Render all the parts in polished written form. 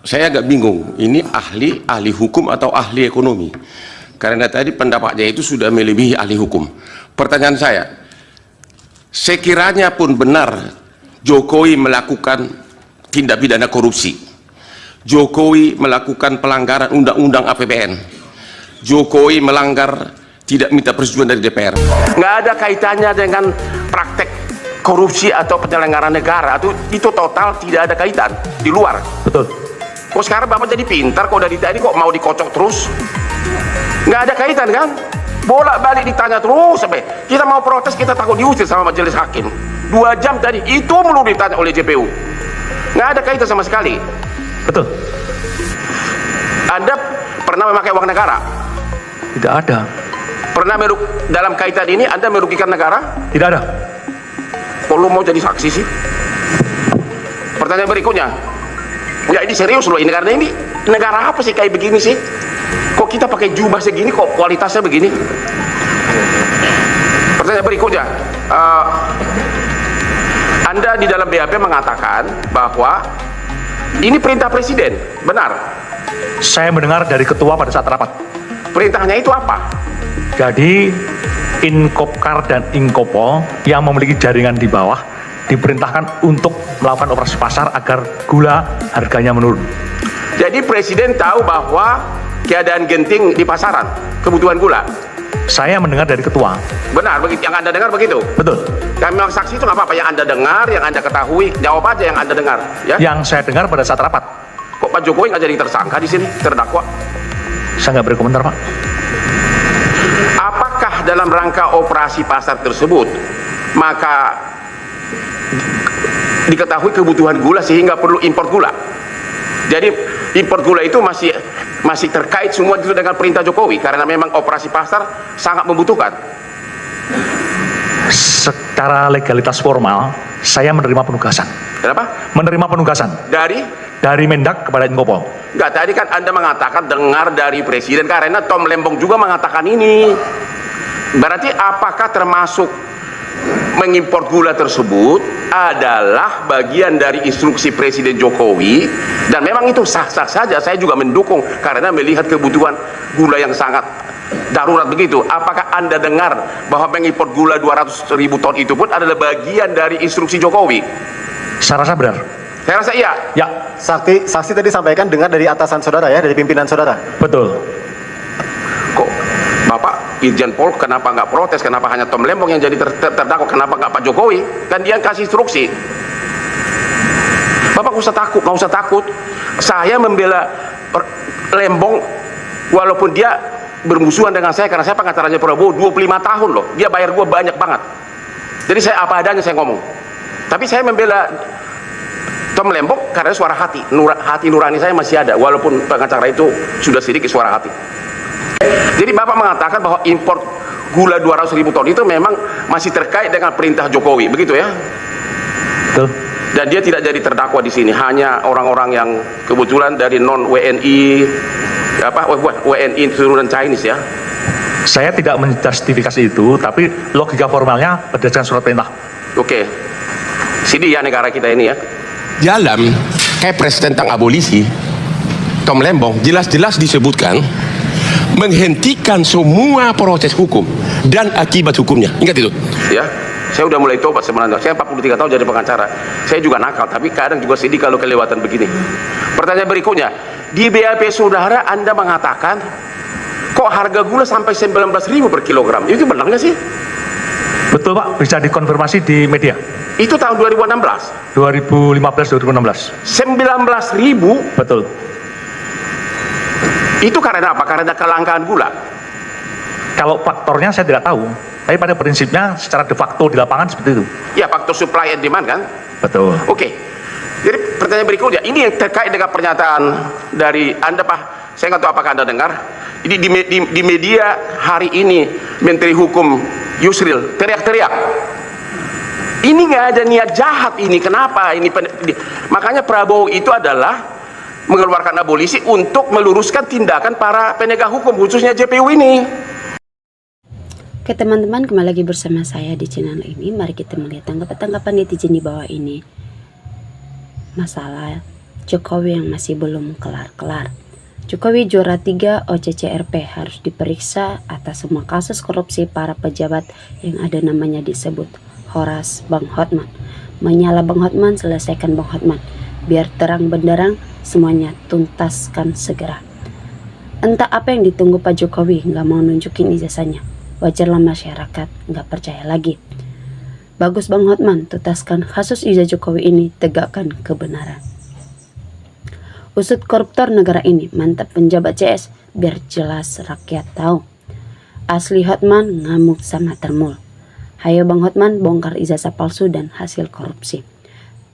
saya agak bingung, ini ahli hukum atau ahli ekonomi? Karena tadi pendapatnya itu sudah melebihi ahli hukum. Pertanyaan saya, sekiranya pun benar Jokowi melakukan tindak pidana korupsi, Jokowi melakukan pelanggaran undang-undang APBN, Jokowi melanggar tidak minta persetujuan dari DPR, nggak ada kaitannya dengan praktek korupsi atau penyelenggaraan negara, itu total tidak ada kaitan, di luar. Betul. Kok sekarang Bapak jadi pintar, kok dari tadi kok mau dikocok terus? Nggak ada kaitan kan? Bolak-balik ditanya terus sampai kita mau protes, kita takut diusir sama majelis hakim. 2 jam tadi, itu perlu ditanya oleh JPU. Nggak ada kaitan sama sekali. Betul. Anda pernah memakai uang negara? Tidak ada. Pernah dalam kaitan ini Anda merugikan negara? Tidak ada. Kok lu mau jadi saksi sih? Pertanyaan berikutnya, ya ini serius loh ini, karena ini negara apa sih kayak begini sih? Kok kita pakai jubah segini, kok kualitasnya begini? Pertanyaan berikutnya, Anda di dalam BAP mengatakan bahwa ini perintah presiden, benar? Saya mendengar dari ketua pada saat rapat. Perintahnya itu apa? Jadi Inkopkar dan Inkopo yang memiliki jaringan di bawah diperintahkan untuk melakukan operasi pasar agar gula harganya menurun. Jadi presiden tahu bahwa keadaan genting di pasaran, kebutuhan gula. Saya mendengar dari ketua. Benar, begitu yang Anda dengar begitu? Betul. Kami memang saksi itu nggak apa-apa, yang Anda dengar, yang Anda ketahui, jawab aja yang Anda dengar. Ya? Yang saya dengar pada saat rapat. Kok Pak Jokowi nggak jadi tersangka di sini, terdakwa? Saya nggak berkomentar, Pak. Apakah dalam rangka operasi pasar tersebut maka diketahui kebutuhan gula sehingga perlu impor gula? Jadi impor gula itu masih terkait semua itu dengan perintah Jokowi karena memang operasi pasar sangat membutuhkan. Secara legalitas formal, saya menerima penugasan. Kenapa? Menerima penugasan dari Mendak kepada Inkopo. Enggak, tadi kan Anda mengatakan dengar dari presiden karena Tom Lembong juga mengatakan ini. Berarti apakah termasuk mengimpor gula tersebut adalah bagian dari instruksi Presiden Jokowi, dan memang itu sah-sah saja, saya juga mendukung karena melihat kebutuhan gula yang sangat darurat begitu. Apakah Anda dengar bahwa mengimpor gula 200.000 ton itu pun adalah bagian dari instruksi Jokowi? Saya rasa benar. Saya rasa iya. Ya. Saksi tadi sampaikan dengar dari atasan saudara ya, dari pimpinan saudara. Betul. Kok Bapak Irjen Pol kenapa nggak protes? Kenapa hanya Tom Lembong yang jadi terdakwa? Kenapa nggak Pak Jokowi? Kan dia yang kasih instruksi. Bapak nggak usah takut. Saya membela Lembong walaupun dia bermusuhan dengan saya karena saya pengacaranya Prabowo 25 tahun loh. Dia bayar gue banyak banget. Jadi saya apa adanya saya ngomong. Tapi saya membela Tom Lembong karena suara hati. Hati nurani saya masih ada walaupun pengacara itu sudah sedikit suara hati. Jadi Bapak mengatakan bahwa impor gula 200.000 ton itu memang masih terkait dengan perintah Jokowi, begitu ya? Betul. Dan dia tidak jadi terdakwa di sini, hanya orang-orang yang kebetulan dari non WNI, WNI turunan Chinese ya. Saya tidak menjustifikasi itu, tapi logika formalnya berdasarkan surat perintah. Oke. Sini ya negara kita ini ya. Dalam Kepres tentang abolisi, Tom Lembong jelas-jelas disebutkan menghentikan semua proses hukum dan akibat hukumnya. Ingat itu? Ya, saya udah mulai tobat sebenarnya. Saya 43 tahun jadi pengacara. Saya juga nakal, tapi kadang juga sedih kalau kelewatan begini. Pertanyaan berikutnya, di BAP saudara Anda mengatakan kok harga gula sampai 19.000 per kilogram. Itu benar nggak sih? Betul, Pak, bisa dikonfirmasi di media. Itu tahun 2016. 2015-2016. 19.000. Betul. Itu karena apa? Karena kelangkaan gula. Kalau faktornya saya tidak tahu, tapi pada prinsipnya secara de facto di lapangan seperti itu. Ya, faktor supply and demand kan? Betul. Oke. Jadi pertanyaan berikutnya, ini yang terkait dengan pernyataan dari Anda, Pak. Saya nggak tahu apakah Anda dengar. Ini di media hari ini Menteri Hukum Yusril teriak-teriak. Ini nggak ada niat jahat ini. Kenapa? Makanya Prabowo itu adalah mengeluarkan abolisi untuk meluruskan tindakan para penegak hukum, khususnya JPU ini. Oke teman-teman, kembali lagi bersama saya di channel ini. Mari kita melihat tanggapan netizen di bawah ini. Masalah Jokowi yang masih belum kelar-kelar. Jokowi juara 3 OCCRP harus diperiksa atas semua kasus korupsi para pejabat yang ada namanya disebut Horas Bang Hotman. Menyala Bang Hotman, selesaikan Bang Hotman. Biar terang benderang, semuanya tuntaskan segera. Entah apa yang ditunggu Pak Jokowi nggak mau nunjukin ijazahnya. Wajarlah masyarakat nggak percaya lagi. Bagus Bang Hotman, tuntaskan kasus ijazah Jokowi ini, tegakkan kebenaran. Usut koruptor negara ini, mantap penjabat CS, biar jelas rakyat tahu. Asli Hotman ngamuk sama termul. Hayo Bang Hotman, bongkar ijazah palsu dan hasil korupsi.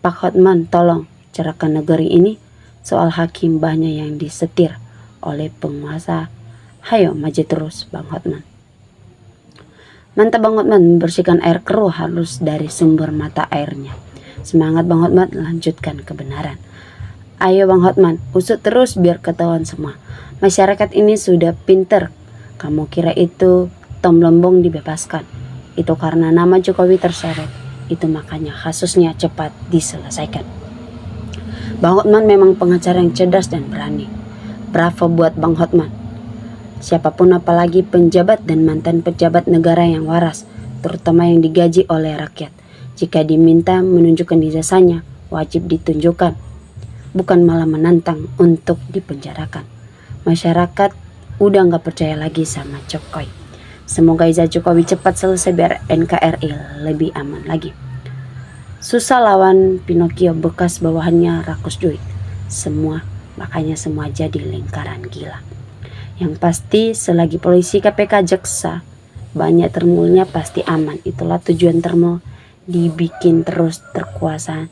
Pak Hotman, tolong cerahkan negeri ini. Soal hakim banyak yang disetir oleh penguasa. Hayo maju terus Bang Hotman. Mantap Bang Hotman, membersihkan air keruh harus dari sumber mata airnya. Semangat Bang Hotman, lanjutkan kebenaran. Ayo Bang Hotman, usut terus biar ketahuan semua. Masyarakat ini sudah pinter. Kamu kira itu Tom Lembong dibebaskan? Itu karena nama Jokowi terseret. Itu makanya kasusnya cepat diselesaikan. Bang Hotman memang pengacara yang cerdas dan berani. Bravo buat Bang Hotman. Siapapun apalagi penjabat dan mantan pejabat negara yang waras, terutama yang digaji oleh rakyat. Jika diminta menunjukkan ijazahnya, wajib ditunjukkan. Bukan malah menantang untuk dipenjarakan. Masyarakat udah nggak percaya lagi sama Jokowi. Semoga ijazah Jokowi cepat selesai biar NKRI lebih aman lagi. Susah lawan Pinocchio, bekas bawahannya rakus duit. Makanya semua jadi lingkaran gila. Yang pasti selagi polisi, KPK, jaksa banyak termulnya pasti aman. Itulah tujuan termul, dibikin terus terkuasa.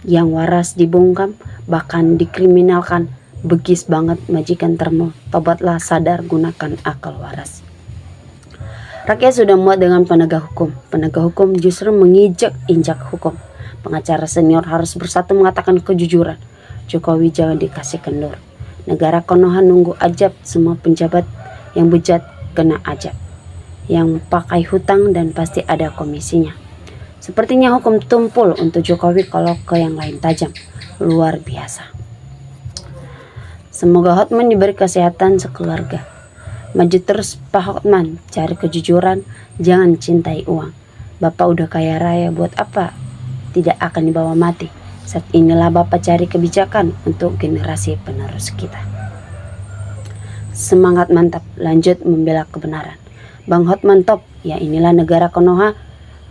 Yang waras dibungkam, bahkan dikriminalkan. Begis banget majikan termul. Tobatlah, sadar, gunakan akal waras. Rakyat sudah muak dengan penegak hukum. Penegak hukum justru menginjak-injak hukum. Pengacara senior harus bersatu mengatakan kejujuran. Jokowi jangan dikasih kendur. Negara Konoha nunggu ajab, semua penjabat yang bejat kena ajab. Yang pakai hutang dan pasti ada komisinya. Sepertinya hukum tumpul untuk Jokowi kalau ke yang lain tajam. Luar biasa. Semoga Hotman diberi kesehatan sekeluarga. Maju terus Pak Hotman, cari kejujuran, jangan cintai uang. Bapak udah kaya raya, buat apa? Tidak akan dibawa mati. Saat inilah Bapak cari kebijakan untuk generasi penerus kita. Semangat mantap, lanjut membela kebenaran. Bang Hotman top, ya inilah negara Konoha.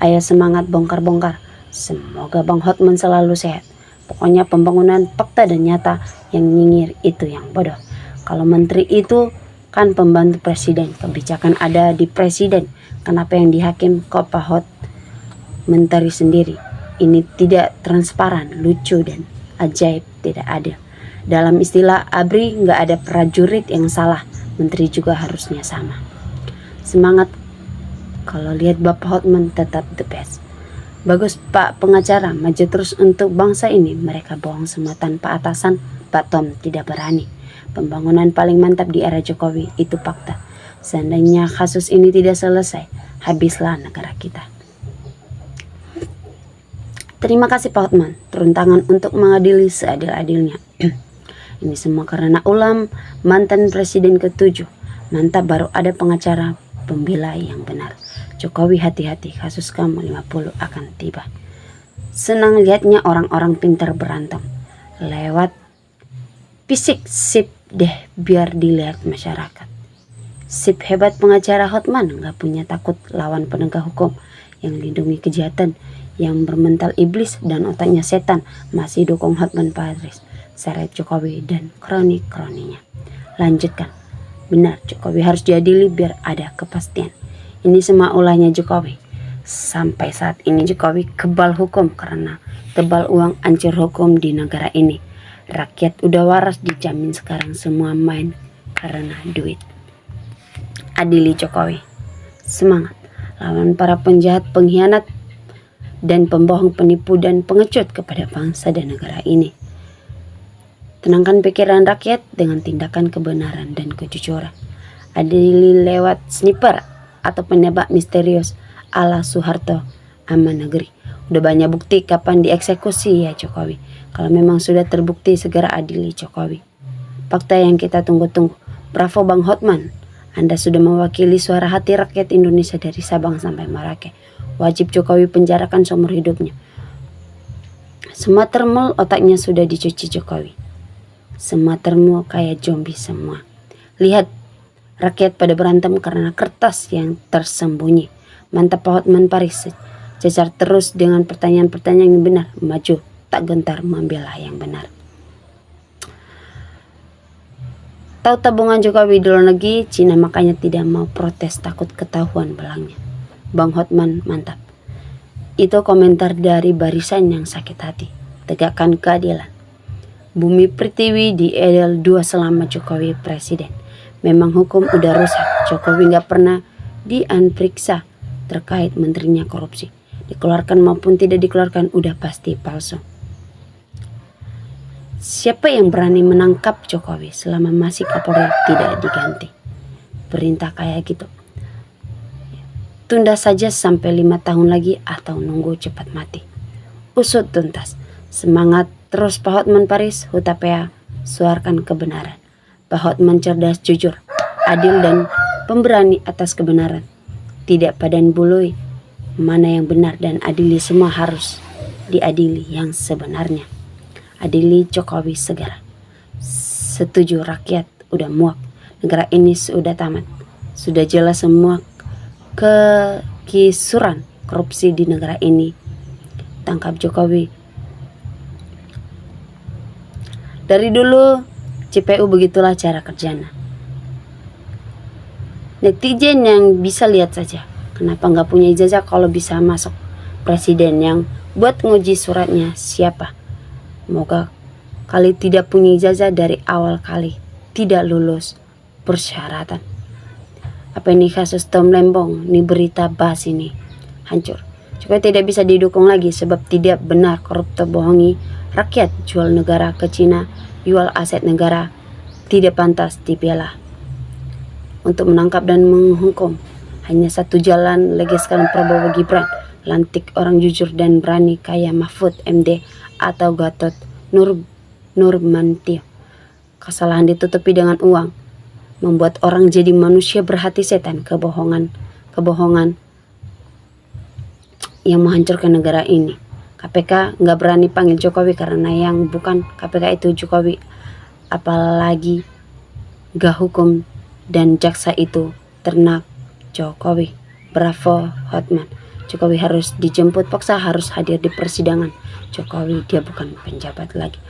Ayo semangat bongkar-bongkar. Semoga Bang Hotman selalu sehat. Pokoknya pembangunan fakta dan nyata, yang nyinyir itu yang bodoh. Kalau menteri itu kan pembantu presiden, kebijakan ada di presiden. Kenapa yang dihakim kok Pak Hot menteri sendiri? Ini tidak transparan, lucu dan ajaib, tidak adil. Dalam istilah ABRI nggak ada prajurit yang salah, menteri juga harusnya sama. Semangat. Kalau lihat Bapak Hotman tetap the best. Bagus Pak pengacara, maju terus untuk bangsa ini. Mereka bohong semua tanpa atasan. Pak Tom tidak berani. Pembangunan paling mantap di era Jokowi, itu fakta. Seandainya kasus ini tidak selesai, habislah negara kita. Terima kasih Pak Hotman, turun tangan untuk mengadili seadil-adilnya. Ini semua karena ulam mantan presiden ke-7. Mantap, baru ada pengacara pembela yang benar. Jokowi hati-hati, kasus kamu 50 akan tiba. Senang lihatnya orang-orang pintar berantem. Lewat fisik, sip deh biar dilihat masyarakat. Sip hebat pengacara Hotman, gak punya takut lawan penegak hukum yang lindungi kejahatan, yang bermental iblis dan otaknya setan. Masih dukung Hotman Paris, seret Jokowi dan kroni-kroninya. Lanjutkan. Benar, Jokowi harus diadili biar ada kepastian. Ini semua ulahnya Jokowi. Sampai saat ini Jokowi kebal hukum karena tebal uang, ancur hukum di negara ini. Rakyat udah waras, dijamin sekarang semua main karena duit. Adili Jokowi. Semangat. Lawan para penjahat, pengkhianat, dan pembohong, penipu, dan pengecut kepada bangsa dan negara ini. Tenangkan pikiran rakyat dengan tindakan kebenaran dan kejujuran. Adili lewat sniper atau penebak misterius ala Soeharto aman negeri. Udah banyak bukti kapan dieksekusi ya Jokowi. Kalau memang sudah terbukti, segera adili Jokowi. Fakta yang kita tunggu-tunggu. Bravo Bang Hotman, Anda sudah mewakili suara hati rakyat Indonesia dari Sabang sampai Merauke. Wajib Jokowi penjarakan seumur hidupnya. Semua termul otaknya sudah dicuci Jokowi. Semua termul kayak zombie semua. Lihat, rakyat pada berantem karena kertas yang tersembunyi. Mantap Pak Hotman Paris. Cecar terus dengan pertanyaan-pertanyaan yang benar. Maju, tak gentar membela yang benar. Tahu tabungan Jokowi di luar negeri, Cina makanya tidak mau protes takut ketahuan belangnya. Bang Hotman mantap. Itu komentar dari barisan yang sakit hati. Tegakkan keadilan. Bumi Pertiwi diedel 2 selama Jokowi presiden. Memang hukum udah rusak. Jokowi nggak pernah dianperiksa terkait menterinya korupsi. Dikeluarkan maupun tidak dikeluarkan udah pasti palsu. Siapa yang berani menangkap Jokowi selama masih Kapolri tidak diganti? Perintah kayak gitu. Tunda saja sampai 5 tahun lagi atau nunggu cepat mati. Usut tuntas. Semangat terus Pak Hotman Paris, Hutapea, suarkan kebenaran. Pak Hotman cerdas, jujur, adil dan pemberani atas kebenaran. Tidak padan bului mana yang benar dan adili semua harus diadili yang sebenarnya. Adili Jokowi segera. Setuju rakyat udah muak. Negara ini sudah tamat. Sudah jelas semua kekisuran korupsi di negara ini. Tangkap Jokowi. Dari dulu CPU begitulah cara kerjanya. Netizen yang bisa lihat saja. Kenapa nggak punya ijazah kalau bisa masuk? Presiden yang buat nguji suratnya siapa? Moga kali tidak punya ijazah dari awal kali, tidak lulus persyaratan. Apa ini kasus Tom Lembong? Ini berita bahas ini hancur. Jokowi tidak bisa didukung lagi sebab tidak benar, koruptor bohongi rakyat, jual negara ke Cina, jual aset negara, tidak pantas dibela. Untuk menangkap dan menghukum hanya satu jalan, legaskan Prabowo Gibran, lantik orang jujur dan berani kayak Mahfud MD atau Gatot Nurmantio. Kesalahan ditutupi dengan uang, membuat orang jadi manusia berhati setan. Kebohongan yang menghancurkan negara ini. KPK nggak berani panggil Jokowi karena yang bukan KPK itu Jokowi, apalagi gak hukum dan jaksa itu ternak Jokowi. Bravo Hotman. Jokowi harus dijemput paksa, harus hadir di persidangan. Jokowi dia bukan penjabat lagi.